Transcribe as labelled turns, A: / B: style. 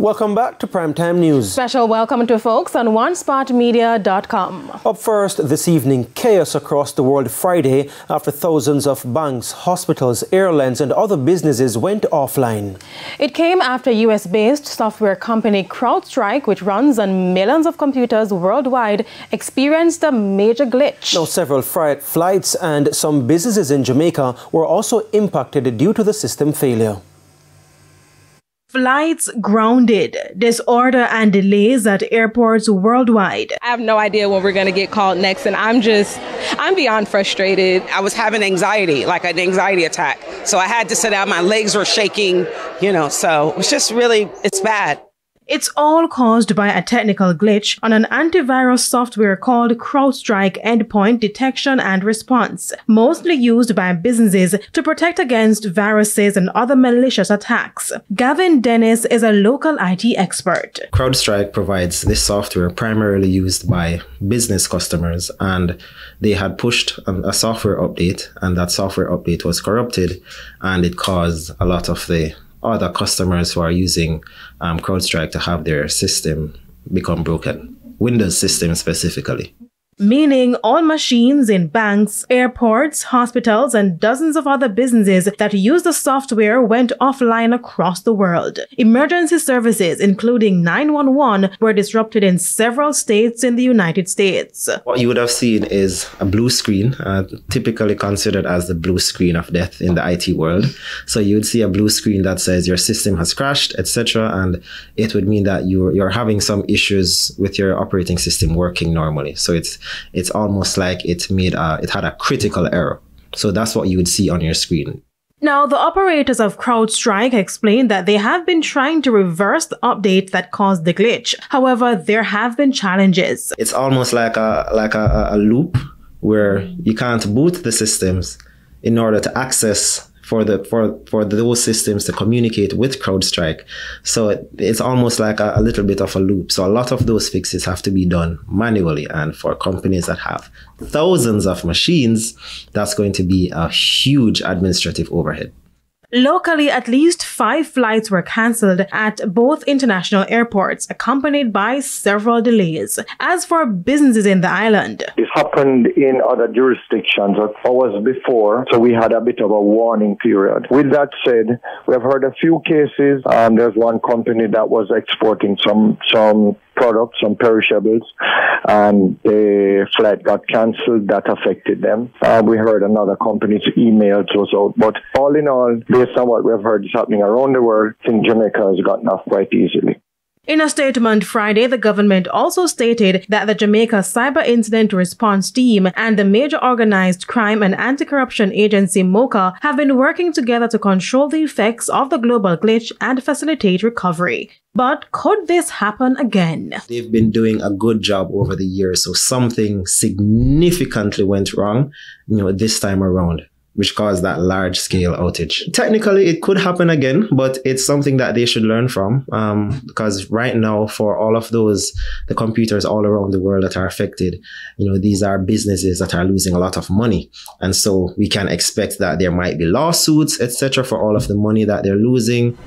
A: Welcome back to Primetime News.
B: Special welcome to folks on OneSpotMedia.com.
A: Up first this evening, chaos across the world Friday after thousands of banks, hospitals, airlines and other businesses went offline.
B: It came after US-based software company CrowdStrike, which runs on millions of computers worldwide, experienced a major glitch.
A: Now, several flights and some businesses in Jamaica were also impacted due to the system failure.
B: Flights grounded, disorder and delays at airports worldwide.
C: I have no idea when we're going to get called next, and I'm beyond frustrated.
D: I was having anxiety, like an anxiety attack. So I had to sit down. My legs were shaking, so it was just it's bad.
B: It's all caused by a technical glitch on an antivirus software called CrowdStrike Endpoint Detection and Response, mostly used by businesses to protect against viruses and other malicious attacks. Gavin Dennis is a local IT expert.
E: CrowdStrike provides this software primarily used by business customers, and they had pushed a software update, and that software update was corrupted, and it caused a lot of the other customers who are using CrowdStrike to have their system become broken, Windows system specifically.
B: Meaning all machines in banks, airports, hospitals, and dozens of other businesses that use the software went offline across the world. Emergency services, including 911, were disrupted in several states in the United States.
E: What you would have seen is a blue screen, typically considered as the blue screen of death in the IT world. So you would see a blue screen that says your system has crashed, etc., and it would mean that you're having some issues with your operating system working normally. So it's almost like it had a critical error. So that's what you would see on your screen.
B: Now, the operators of CrowdStrike explained that they have been trying to reverse the update that caused the glitch. However, there have been challenges.
E: It's almost like a loop where you can't boot the systems in order to access for those systems to communicate with CrowdStrike. So it's almost like a little bit of a loop. So a lot of those fixes have to be done manually. And for companies that have thousands of machines, that's going to be a huge administrative overhead.
B: Locally, at least 5 flights were cancelled at both international airports, accompanied by several delays. As for businesses in the island,
F: it happened in other jurisdictions hours before, so we had a bit of a warning period. With that said, we have heard a few cases. There's one company that was exporting some products, some perishables, and the flight got cancelled. That affected them. We heard another company's emails was out. But all in all, based on what we have heard is happening around the world, I think Jamaica has gotten off quite easily.
B: In a statement Friday, the government also stated that the Jamaica Cyber Incident Response Team and the Major Organized Crime and Anti-Corruption Agency MOCA have been working together to control the effects of the global glitch and facilitate recovery. But could this happen again?
E: They've been doing a good job over the years, so something significantly went wrong, this time around, which caused that large-scale outage. Technically, it could happen again, but it's something that they should learn from, because right now, for all of the computers all around the world that are affected, these are businesses that are losing a lot of money. And so we can expect that there might be lawsuits, etc., for all of the money that they're losing.